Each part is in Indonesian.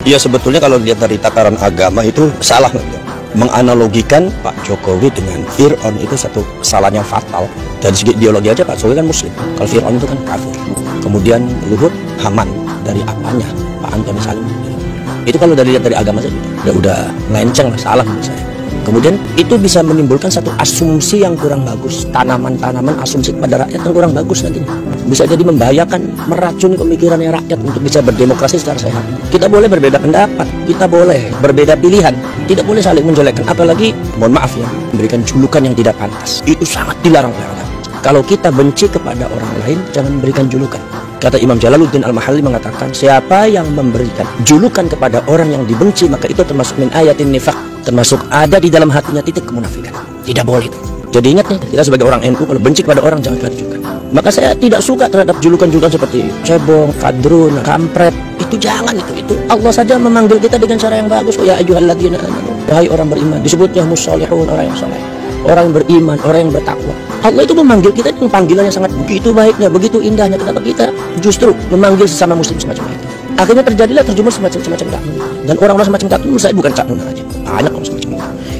Ya sebetulnya kalau dilihat dari tataran agama itu salah. Menganalogikan Pak Jokowi dengan Fir'aun itu satu kesalahan yang fatal. Dari segi ideologi aja Pak Jokowi kan muslim, kalau Fir'aun itu kan kafir. Kemudian Luhut Haman, dari apanya Pak Antoni Salim. Itu kalau dari agama saja udah melenceng lah, salah menurut saya. Kemudian itu bisa menimbulkan satu asumsi yang kurang bagus, tanaman-tanaman asumsi kepada rakyat yang kurang bagus nantinya. Bisa jadi membahayakan, meracuni pemikirannya rakyat untuk bisa berdemokrasi secara sehat. Kita boleh berbeda pendapat, kita boleh berbeda pilihan, tidak boleh saling menjelekkan, apalagi mohon maaf ya, memberikan julukan yang tidak pantas. Itu sangat dilarang oleh agama. Kalau kita benci kepada orang lain, jangan memberikan julukan. Kata Imam Jalaluddin Al-Mahalli mengatakan, siapa yang memberikan julukan kepada orang yang dibenci, maka itu termasuk min ayatin nifaq, termasuk ada di dalam hatinya titik kemunafikan. Tidak boleh itu. Jadi ingat nih, kita sebagai orang NU kalau benci kepada orang jangan julukan. Maka saya tidak suka terhadap julukan-julukan seperti cebong, kadrun, kampret. Itu jangan itu. Allah saja memanggil kita dengan cara yang bagus. Ya ayyuhalladzina amanu, wahai orang beriman, disebutnya musholihun, orang yang saleh, orang yang beriman, orang yang bertakwa. Allah itu memanggil kita dengan panggilan yang sangat begitu baiknya, begitu indahnya. Kenapa kita justru memanggil sesama muslim semacam itu? Akhirnya terjadilah terjemur semacam cak nun. Dan orang-orang semacam cak nun, saya bukan cak nun aja, banyak orang semacam itu.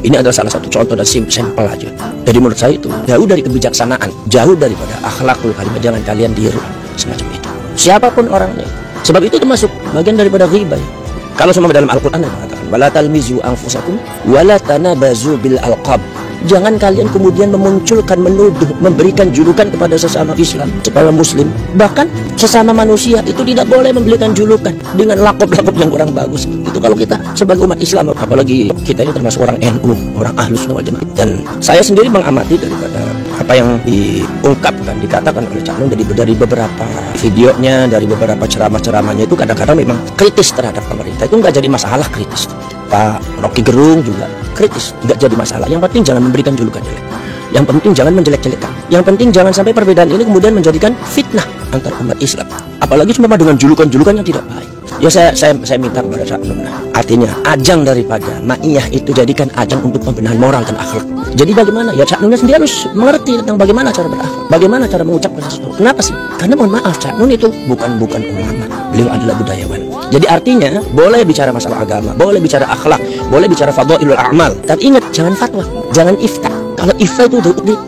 Ini adalah salah satu contoh dan sampel aja. Jadi menurut saya itu jauh dari kebijaksanaan, jauh daripada akhlakul karimah. Jangan kalian tiru semacam itu, siapapun orangnya. Sebab itu termasuk bagian daripada ghibah. Kalau semua dalam Al-Quran mengatakan wala talmizu anfusakum wala tanabazu bil alqab. Jangan kalian kemudian memunculkan, menuduh, memberikan julukan kepada sesama Islam, sesama Muslim. Bahkan sesama manusia itu tidak boleh memberikan julukan dengan lakop-lakop yang kurang bagus. Itu kalau kita sebagai umat Islam, apalagi kita ini termasuk orang NU, orang Ahlus Sunnah wal Jamaah. Dan saya sendiri mengamati daripada apa yang diungkapkan, dikatakan oleh Cak Nun dari beberapa videonya, dari beberapa ceramah-ceramahnya itu kadang-kadang memang kritis terhadap pemerintah. Itu nggak jadi masalah kritis. Pak Rocky Gerung juga kritis, nggak jadi masalah. Yang penting jangan memberikan julukan jelek. Yang penting jangan menjelek-jelekan. Yang penting jangan sampai perbedaan ini kemudian menjadikan fitnah antar umat Islam. Apalagi cuma dengan julukan-julukan yang tidak baik. Ya saya minta kepada Cak Nun, artinya ajang daripada ma'iyah itu jadikan ajang untuk pembenahan moral dan akhlak. Jadi bagaimana? Ya Cak Nunnya sendiri harus mengerti tentang bagaimana cara berakhlak, bagaimana cara mengucapkan sesuatu. Kenapa sih? Karena mohon maaf, Cak Nun itu bukan ulama. Beliau adalah budayawan. Jadi artinya boleh bicara masalah agama, boleh bicara akhlak, boleh bicara fadhailul a'mal. Tapi ingat, jangan fatwa, jangan ifta. Kalau ifta itu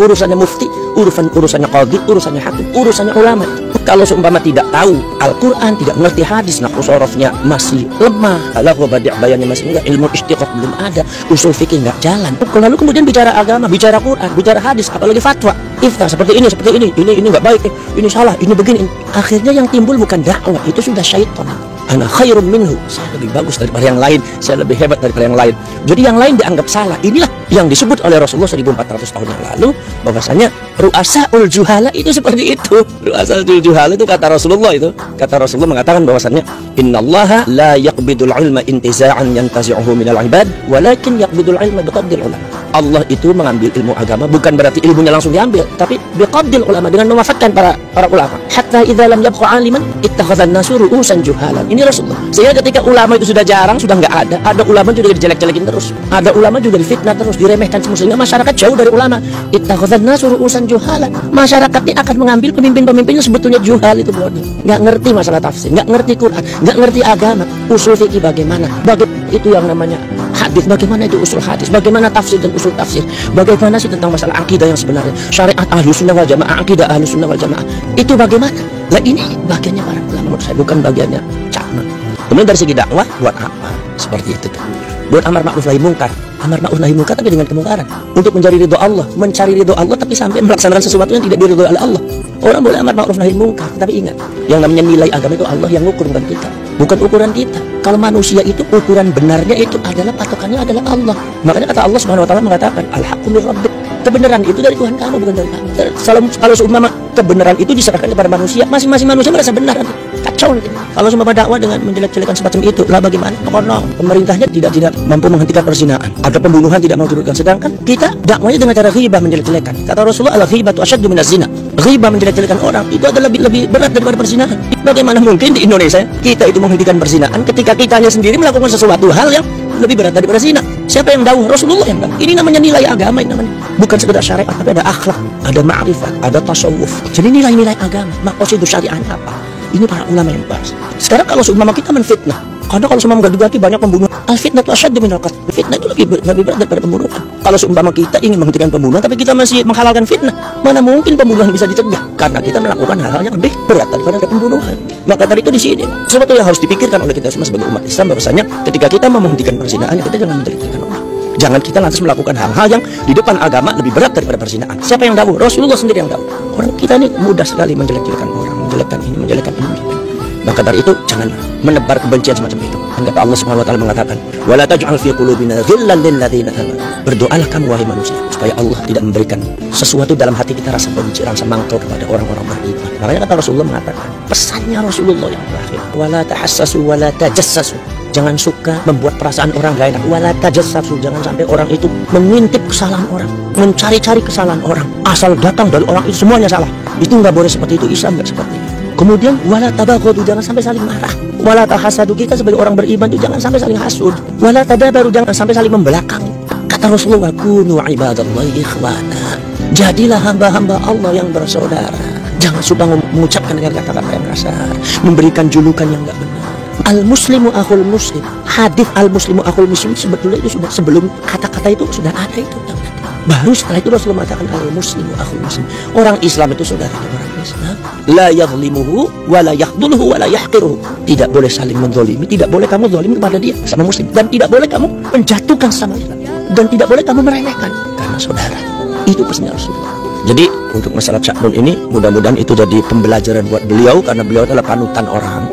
urusannya mufti, urusannya qadhi, urusannya hakim, urusannya ulama. Kalau seumpama tidak tahu Al-Quran, tidak mengerti hadis, nahwu sorofnya masih lemah, kalau badi' bayannya masih enggak, ilmu istiqaq belum ada, usul fikih enggak jalan. Lalu kemudian bicara agama, bicara Quran, bicara hadis, apalagi fatwa, ifta seperti ini enggak baik, ini salah, ini begini. Akhirnya yang timbul bukan dakwah, itu sudah syaitan. Ana khairum minhu, saya lebih bagus daripada yang lain, saya lebih hebat daripada yang lain. Jadi yang lain dianggap salah. Inilah yang disebut oleh Rasulullah 1400 tahun yang lalu, bahwasanya ru'asaul juhala itu seperti itu. Ru'asaul juhala itu kata Rasulullah mengatakan bahwasanya innallaha la yaqbidul ilma intiza'an yantazi'uhu minal ibad, walakin yaqbidul ilma biqabdil ulama. Allah itu mengambil ilmu agama bukan berarti ilmunya langsung diambil, tapi biqabdil ulama, dengan mewafatkan para ulama. Hatta idza lam yabqa 'aliman ittakhadhan nasu ru'usan juhalan. Ini Rasulullah. Sehingga ketika ulama itu sudah jarang, sudah nggak ada ulama juga dijelek-jelekin terus. Ada ulama juga difitnah terus, diremehkan semua, sehingga masyarakat jauh dari ulama. Ittakhadhan nasu ru'usan juhalan. Masyarakat ini akan mengambil pemimpin-pemimpinnya sebetulnya juhal, itu bodoh. Nggak ngerti masalah tafsir, nggak ngerti Quran, nggak ngerti agama, usul fikih bagaimana. Itu yang namanya hadis, bagaimana itu usul hadis, bagaimana tafsir dan usul tafsir, bagaimana sih tentang masalah akidah yang sebenarnya, syariat Ahlus Sunnah wal Jamaah, akidah Ahlus Sunnah wal Jamaah, itu bagaimana? Nah ini bagiannya para ulama, menurut saya, bukan bagiannya Cak Nun. Kemudian dari segi dakwah, buat apa? Seperti itu tuh. Buat amar ma'ruf nahi mungkar. Amar ma'ruf nahi mungkar tapi dengan kemungkaran. Untuk mencari ridho Allah, mencari ridho Allah tapi sampai melaksanakan sesuatu yang tidak diridhoi oleh Allah. Orang boleh amar ma'ruf nahi mungkar, tapi ingat, yang namanya nilai agama itu Allah yang ngukur, bukan kita. Bukan ukuran kita. Kalau manusia itu ukuran benarnya itu adalah patokannya adalah Allah. Makanya kata Allah Subhanahu wa taala mengatakan al-haqqu mir rabbik. Kebenaran itu dari Tuhan kamu, bukan dari kamu. Kalau seumpama kebenaran itu diserahkan kepada manusia, masing-masing manusia merasa benar. Kacau nanti. Kalau seumpama dakwah dengan menjelek-jelekan semacam itu, lah bagaimana? Pokoknya pemerintahnya tidak mampu menghentikan perzinahan, ada pembunuhan tidak mau turunkan. Sedangkan kita dakwahnya dengan cara ghibah, menjelek-jelekan. Kata Rasulullah, al-ghibatu asyaddu minaz zina. Ghibah, menjelek-jelekan orang itu adalah lebih berat daripada perzinahan. Bagaimana mungkin di Indonesia kita itu menghentikan perzinahan ketika kitanya sendiri melakukan sesuatu hal yang lebih berat daripada zina? Siapa yang tahu? Rasulullah yang tahu. Ini namanya nilai agama, ini namanya bukan sekedar syariat, tapi ada akhlak, ada ma'rifat, ada tasawuf. Jadi nilai-nilai agama, maqasid syariat apa? Ini para ulama yang bahas. Sekarang kalau seumpama kita menfitnah Karena kalau semua menggaduh-gaduh banyak pembunuhan. Al-fitnatu asyaddu minal qatl. Fitnah itu lebih berat daripada pembunuhan. Kalau seumpama kita ingin menghentikan pembunuhan tapi kita masih menghalalkan fitnah, mana mungkin pembunuhan bisa dicegah? Karena kita melakukan hal-hal yang lebih berat daripada pembunuhan. Maka dari itu di sini sesuatu yang harus dipikirkan oleh kita semua sebagai umat Islam, bahwasanya ketika kita mau menghentikan perzinahan, kita jangan menjelek-jelekan orang. Jangan kita lantas melakukan hal-hal yang di depan agama lebih berat daripada perzinahan. Siapa yang tahu? Rasulullah sendiri yang tahu. Orang kita ini mudah sekali menjelek-jelekan orang, menjelekkan ini, menjelekkan ini. Maka dari itu jangan menebar kebencian semacam itu. Anggap Allah Subhanahu wa taala mengatakan, "Wala taj'al fi qulubina ghillan lil ladzina amanu." Berdoalah kamu wahai manusia supaya Allah tidak memberikan sesuatu dalam hati kita rasa benci, rasa mangkal kepada orang-orang beriman. Makanya kata Rasulullah mengatakan, pesannya Rasulullah yang terakhir, "Wala tahassasu wala tajassasu." Jangan suka membuat perasaan orang gak enak. Wala tajassasu, jangan sampai orang itu mengintip kesalahan orang, mencari-cari kesalahan orang. Asal datang dari orang itu semuanya salah. Itu nggak boleh seperti itu. Islam nggak seperti itu. Kemudian wala tabaghadu, jangan sampai saling marah. Wala tahasadu, kita sebagai orang beriman itu jangan sampai saling hasud. Wala tadabaru, jangan sampai saling membelakang. Kata Rasulullah, kunu ibadallahi ikhwana. Jadilah hamba-hamba Allah yang bersaudara. Jangan suka mengucapkan kata-kata yang kasar, memberikan julukan yang enggak benar. Al-muslimu akhul muslim. Hadis al-muslimu akhul muslim sebetulnya itu sudah sebelum kata-kata itu sudah ada itu. Baru setelah itu Rasulullah mengatakan al-muslimu akhul muslim. Orang Islam itu saudara orang Islam. La yadhlimuhu wa la yakhdhuluhu wa la yahqiruhu. Tidak boleh saling menzalimi, tidak boleh kamu zalim kepada dia sama muslim, dan tidak boleh kamu menjatuhkan sama Islam, dan tidak boleh kamu meremehkan karena saudara. Itu pesannya Rasulullah. Jadi untuk masalah Cak Nun ini mudah-mudahan itu jadi pembelajaran buat beliau, karena beliau adalah panutan orang.